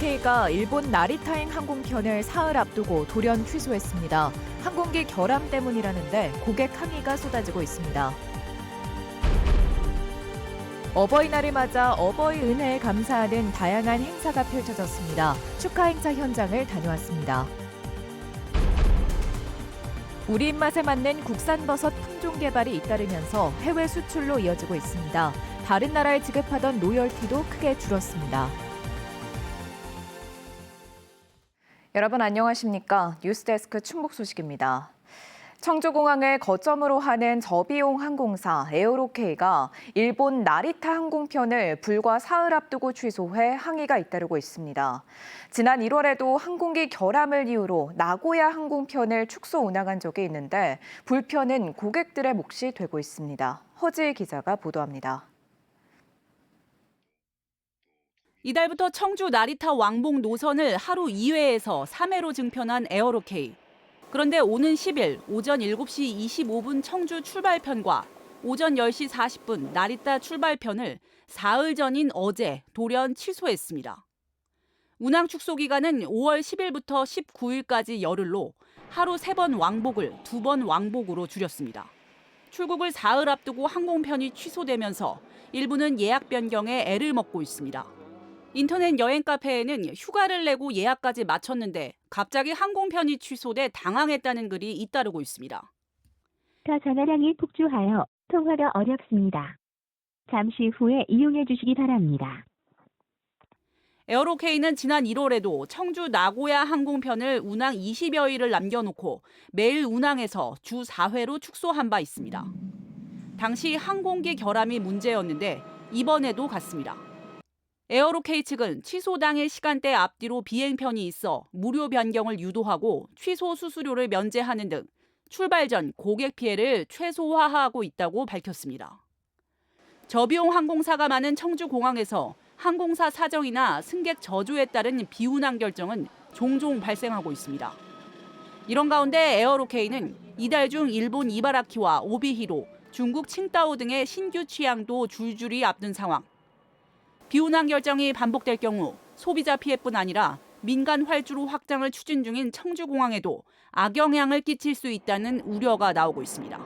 에어로케이가 일본 나리타행 항공편을 사흘 앞두고 돌연 취소했습니다. 항공기 결함 때문이라는데 고객 항의가 쏟아지고 있습니다. 어버이날을 맞아 어버이 은혜에 감사하는 다양한 행사가 펼쳐졌습니다. 축하 행사 현장을 다녀왔습니다. 우리 입맛에 맞는 국산 버섯 품종 개발이 잇따르면서 해외 수출로 이어지고 있습니다. 다른 나라에 지급하던 로열티도 크게 줄었습니다. 여러분 안녕하십니까? 뉴스데스크 충북 소식입니다. 청주공항을 거점으로 하는 저비용 항공사 에어로케이가 일본 나리타 항공편을 불과 사흘 앞두고 취소해 항의가 잇따르고 있습니다. 지난 1월에도 항공기 결함을 이유로 나고야 항공편을 축소 운항한 적이 있는데 불편은 고객들의 몫이 되고 있습니다. 허지희 기자가 보도합니다. 이달부터 청주 나리타 왕복 노선을 하루 2회에서 3회로 증편한 에어로케이. 그런데 오는 10일 오전 7시 25분 청주 출발편과 오전 10시 40분 나리타 출발편을 사흘 전인 어제 돌연 취소했습니다. 운항 축소 기간은 5월 10일부터 19일까지 열흘로 하루 3번 왕복을 2번 왕복으로 줄였습니다. 출국을 사흘 앞두고 항공편이 취소되면서 일부는 예약 변경에 애를 먹고 있습니다. 인터넷 여행 카페에는 휴가를 내고 예약까지 마쳤는데 갑자기 항공편이 취소돼 당황했다는 글이 잇따르고 있습니다. 더 전화량이 폭주하여 통화가 어렵습니다. 잠시 후에 이용해 주시기 바랍니다. 에어로케이는 지난 1월에도 청주 나고야 항공편을 운항 20여일을 남겨놓고 매일 운항해서 주 4회로 축소한 바 있습니다. 당시 항공기 결함이 문제였는데 이번에도 같습니다. 에어로케이 측은 취소 당일 시간대 앞뒤로 비행편이 있어 무료 변경을 유도하고 취소 수수료를 면제하는 등 출발 전 고객 피해를 최소화하고 있다고 밝혔습니다. 저비용 항공사가 많은 청주공항에서 항공사 사정이나 승객 저조에 따른 비운항 결정은 종종 발생하고 있습니다. 이런 가운데 에어로케이는 이달 중 일본 이바라키와 오비히로, 중국 칭다오 등의 신규 취항도 줄줄이 앞둔 상황. 비운항 결정이 반복될 경우 소비자 피해뿐 아니라 민간 활주로 확장을 추진 중인 청주공항에도 악영향을 끼칠 수 있다는 우려가 나오고 있습니다.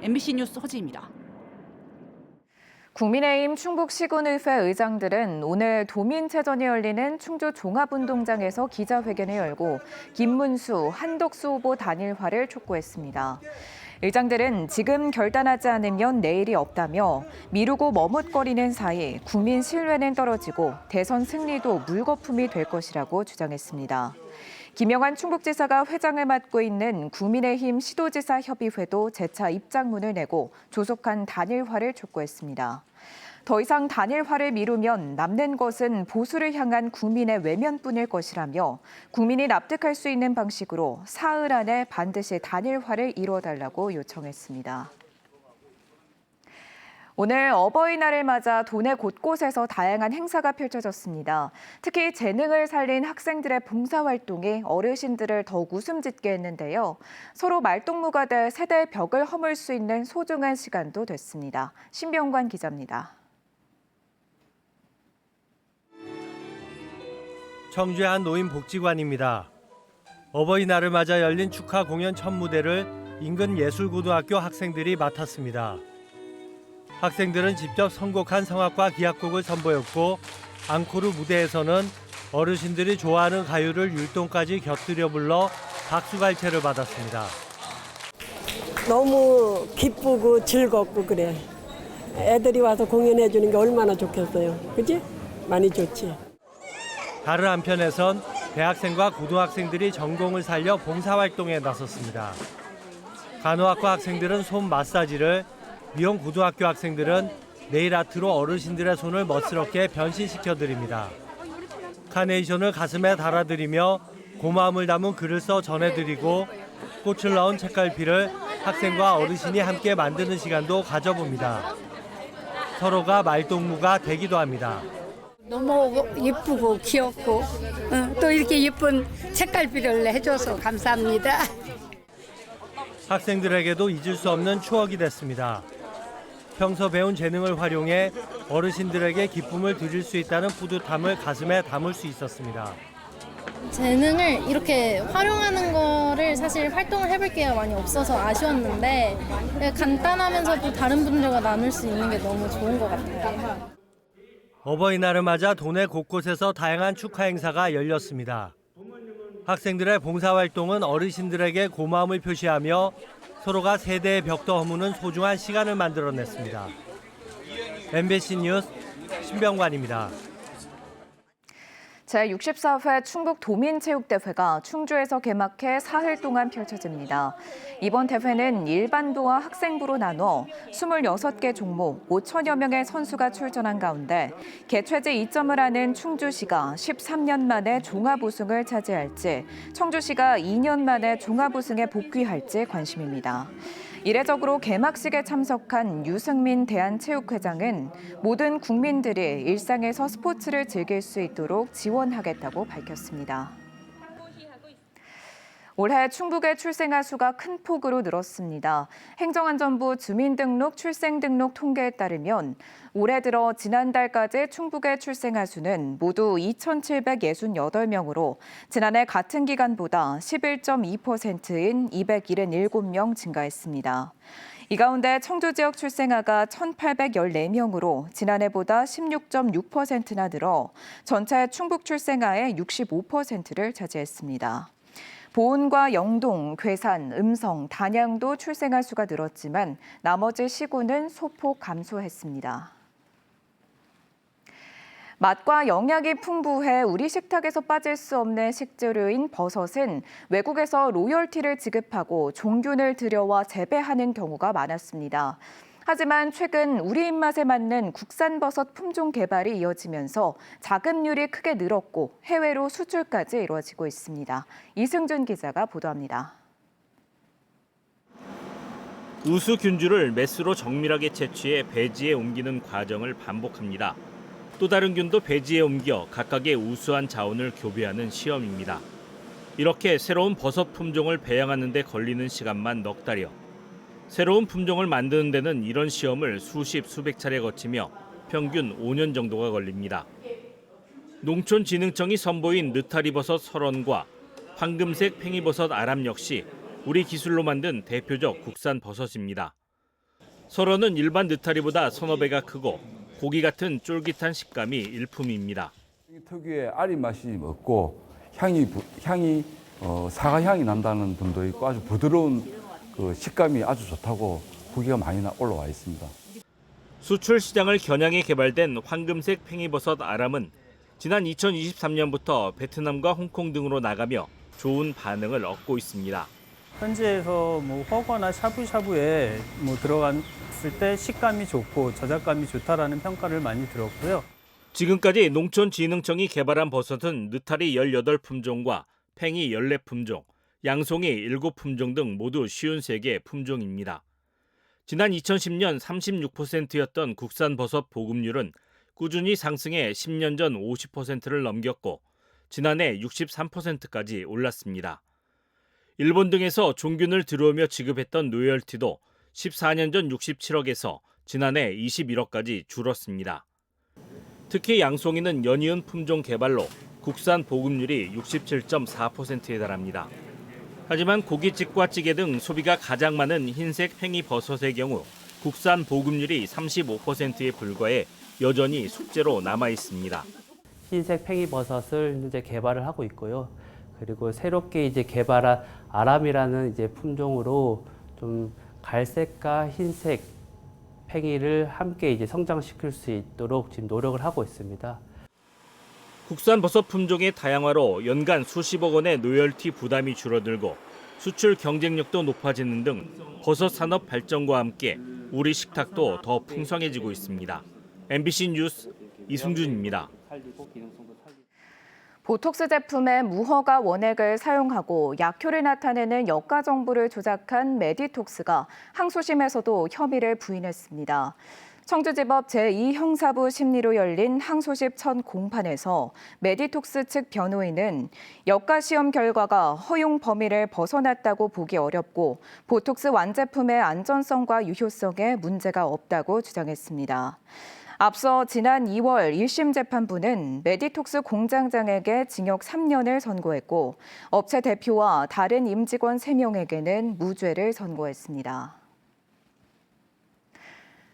MBC 뉴스 허지입니다. 국민의힘 충북시군의회 의장들은 오늘 도민체전이 열리는 충주 종합운동장에서 기자회견을 열고 김문수, 한덕수 후보 단일화를 촉구했습니다. 의장들은 지금 결단하지 않으면 내일이 없다며 미루고 머뭇거리는 사이 국민 신뢰는 떨어지고 대선 승리도 물거품이 될 것이라고 주장했습니다. 김영환 충북지사가 회장을 맡고 있는 국민의힘 시도지사 협의회도 재차 입장문을 내고 조속한 단일화를 촉구했습니다. 더 이상 단일화를 미루면 남는 것은 보수를 향한 국민의 외면뿐일 것이라며 국민이 납득할 수 있는 방식으로 사흘 안에 반드시 단일화를 이뤄달라고 요청했습니다. 오늘 어버이날을 맞아 도내 곳곳에서 다양한 행사가 펼쳐졌습니다. 특히 재능을 살린 학생들의 봉사활동이 어르신들을 더욱 웃음짓게 했는데요. 서로 말동무가 돼 세대의 벽을 허물 수 있는 소중한 시간도 됐습니다. 신병관 기자입니다. 청주의 한 노인복지관입니다. 어버이날을 맞아 열린 축하 공연 첫 무대를 인근 예술고등학교 학생들이 맡았습니다. 학생들은 직접 선곡한 성악과 기악곡을 선보였고 앙코르 무대에서는 어르신들이 좋아하는 가요를 율동까지 곁들여 불러 박수갈채를 받았습니다. 너무 기쁘고 즐겁고 그래. 애들이 와서 공연해 주는 게 얼마나 좋겠어요. 그치? 많이 좋지. 다른 한편에선 대학생과 고등학생들이 전공을 살려 봉사활동에 나섰습니다. 간호학과 학생들은 손 마사지를, 미용 고등학교 학생들은 네일 아트로 어르신들의 손을 멋스럽게 변신시켜드립니다. 카네이션을 가슴에 달아드리며 고마움을 담은 글을 써 전해드리고 꽃을 넣은 책갈피를 학생과 어르신이 함께 만드는 시간도 가져봅니다. 서로가 말동무가 되기도 합니다. 너무 예쁘고 귀엽고 또 이렇게 예쁜 책갈피를 해줘서 감사합니다. 학생들에게도 잊을 수 없는 추억이 됐습니다. 평소 배운 재능을 활용해 어르신들에게 기쁨을 드릴 수 있다는 뿌듯함을 가슴에 담을 수 있었습니다. 재능을 이렇게 활용하는 거를 사실 활동을 해볼 기회가 많이 없어서 아쉬웠는데 간단하면서도 다른 분들과 나눌 수 있는 게 너무 좋은 것 같아요. 어버이날을 맞아 도내 곳곳에서 다양한 축하 행사가 열렸습니다. 학생들의 봉사활동은 어르신들에게 고마움을 표시하며 서로가 세대의 벽도 허무는 소중한 시간을 만들어냈습니다. MBC 뉴스 신병관입니다. 제64회 충북도민체육대회가 충주에서 개막해 사흘 동안 펼쳐집니다. 이번 대회는 일반부와 학생부로 나눠 26개 종목 5천여 명의 선수가 출전한 가운데 개최지 2점을 하는 충주시가 13년 만에 종합 우승을 차지할지, 청주시가 2년 만에 종합 우승에 복귀할지 관심입니다. 이례적으로 개막식에 참석한 유승민 대한체육회장은 모든 국민들이 일상에서 스포츠를 즐길 수 있도록 지원하겠다고 밝혔습니다. 올해 충북의 출생아 수가 큰 폭으로 늘었습니다. 행정안전부 주민등록 출생등록 통계에 따르면 올해 들어 지난달까지 충북의 출생아 수는 모두 2,768명으로 지난해 같은 기간보다 11.2%인 277명 증가했습니다. 이 가운데 청주 지역 출생아가 1,814명으로 지난해보다 16.6%나 늘어 전체 충북 출생아의 65%를 차지했습니다. 보은과 영동, 괴산, 음성, 단양도 출생아 수가 늘었지만 나머지 시군은 소폭 감소했습니다. 맛과 영양이 풍부해 우리 식탁에서 빠질 수 없는 식재료인 버섯은 외국에서 로열티를 지급하고 종균을 들여와 재배하는 경우가 많았습니다. 하지만 최근 우리 입맛에 맞는 국산 버섯 품종 개발이 이어지면서 자급률이 크게 늘었고 해외로 수출까지 이루어지고 있습니다. 이승준 기자가 보도합니다. 우수균주를 메스로 정밀하게 채취해 배지에 옮기는 과정을 반복합니다. 또 다른 균도 배지에 옮겨 각각의 우수한 자원을 교배하는 시험입니다. 이렇게 새로운 버섯 품종을 배양하는 데 걸리는 시간만 넉 달여. 새로운 품종을 만드는 데는 이런 시험을 수십, 수백 차례 거치며 평균 5년 정도가 걸립니다. 농촌진흥청이 선보인 느타리버섯 설원과 황금색 팽이버섯 아람 역시 우리 기술로 만든 대표적 국산 버섯입니다. 설원은 일반 느타리보다 서너 배가 크고 고기 같은 쫄깃한 식감이 일품입니다. 특유의 아리 맛이 없고 향이 사과 향이 난다는 분도 있고 아주 부드러운 그 식감이 아주 좋다고 후기가 많이 올라와 있습니다. 수출 시장을 겨냥해 개발된 황금색 팽이버섯 아람은 지난 2023년부터 베트남과 홍콩 등으로 나가며 좋은 반응을 얻고 있습니다. 현지에서 허거나 샤브샤브에 들어갔을 때 식감이 좋고 저작감이 좋다라는 평가를 많이 들었고요. 지금까지 농촌진흥청이 개발한 버섯은 느타리 18품종과 팽이 14품종, 양송이 7품종 등 모두 53개 품종입니다. 지난 2010년 36%였던 국산 버섯 보급률은 꾸준히 상승해 10년 전 50%를 넘겼고 지난해 63%까지 올랐습니다. 일본 등에서 종균을 들어오며 지급했던 로열티도 14년 전 67억에서 지난해 21억까지 줄었습니다. 특히 양송이는 연이은 품종 개발로 국산 보급률이 67.4%에 달합니다. 하지만 고깃집과 찌개 등 소비가 가장 많은 흰색 팽이버섯의 경우 국산 보급률이 35%에 불과해 여전히 숙제로 남아 있습니다. 흰색 팽이버섯을 이제 개발을 하고 있고요. 그리고 새롭게 이제 개발한 아람이라는 이제 품종으로 좀 갈색과 흰색 팽이를 함께 이제 성장시킬 수 있도록 지금 노력을 하고 있습니다. 국산 버섯 품종의 다양화로 연간 수십억 원의 로열티 부담이 줄어들고 수출 경쟁력도 높아지는 등 버섯 산업 발전과 함께 우리 식탁도 더 풍성해지고 있습니다. MBC 뉴스 이승준입니다. 보톡스 제품의 무허가 원액을 사용하고 약효를 나타내는 여가 정보를 조작한 메디톡스가 항소심에서도 혐의를 부인했습니다. 청주지법 제2형사부 심리로 열린 항소심 첫 공판에서 메디톡스 측 변호인은 역가시험 결과가 허용 범위를 벗어났다고 보기 어렵고 보톡스 완제품의 안전성과 유효성에 문제가 없다고 주장했습니다. 앞서 지난 2월 1심 재판부는 메디톡스 공장장에게 징역 3년을 선고했고 업체 대표와 다른 임직원 3명에게는 무죄를 선고했습니다.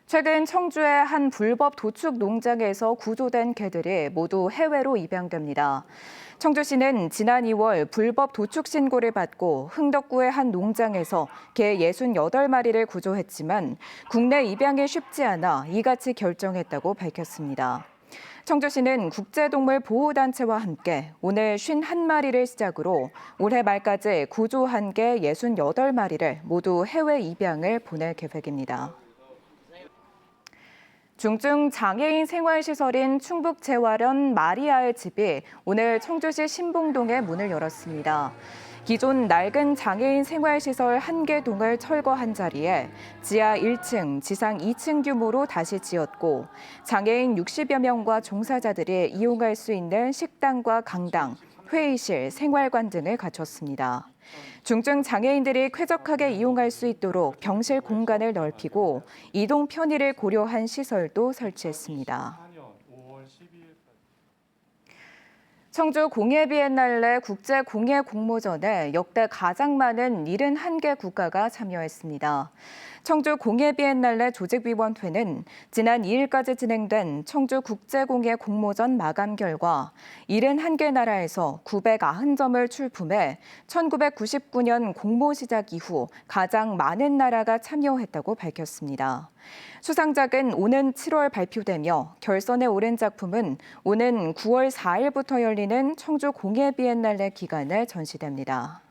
최근 청주의 한 불법 도축 농장에서 구조된 개들이 모두 해외로 입양됩니다. 청주시는 지난 2월 불법 도축 신고를 받고 흥덕구의 한 농장에서 개 68마리를 구조했지만 국내 입양이 쉽지 않아 이같이 결정했다고 밝혔습니다. 청주시는 국제동물보호단체와 함께 오늘 51마리를 시작으로 올해 말까지 구조한 개 68마리를 모두 해외 입양을 보낼 계획입니다. 중증 장애인 생활시설인 충북재활원 마리아의 집이 오늘 청주시 신봉동에 문을 열었습니다. 기존 낡은 장애인 생활시설 1개 동을 철거한 자리에 지하 1층, 지상 2층 규모로 다시 지었고 장애인 60여 명과 종사자들이 이용할 수 있는 식당과 강당, 회의실, 생활관 등을 갖췄습니다. 중증 장애인들이 쾌적하게 이용할 수 있도록 병실 공간을 넓히고 이동 편의를 고려한 시설도 설치했습니다. 청주 공예비엔날레 국제공예공모전에 역대 가장 많은 71개 국가가 참여했습니다. 청주 공예비엔날레 조직위원회는 지난 2일까지 진행된 청주 국제공예공모전 마감 결과 71개 나라에서 990점을 출품해 1999년 공모 시작 이후 가장 많은 나라가 참여했다고 밝혔습니다. 수상작은 오는 7월 발표되며 결선에 오른 작품은 오는 9월 4일부터 열리는 청주 공예비엔날레 기간에 전시됩니다.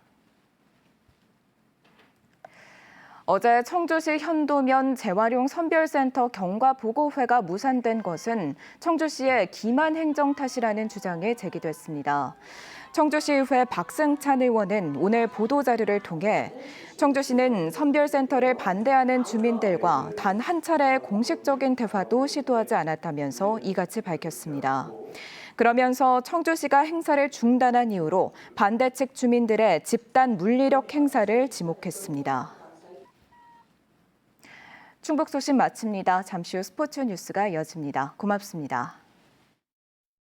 어제 청주시 현도면 재활용 선별센터 경과보고회가 무산된 것은 청주시의 기만 행정 탓이라는 주장이 제기됐습니다. 청주시의회 박승찬 의원은 오늘 보도자료를 통해 청주시는 선별센터를 반대하는 주민들과 단 한 차례의 공식적인 대화도 시도하지 않았다면서 이같이 밝혔습니다. 그러면서 청주시가 행사를 중단한 이유로 반대 측 주민들의 집단 물리력 행사를 지목했습니다. 충북 소식 마칩니다. 잠시 후 스포츠 뉴스가 이어집니다. 고맙습니다.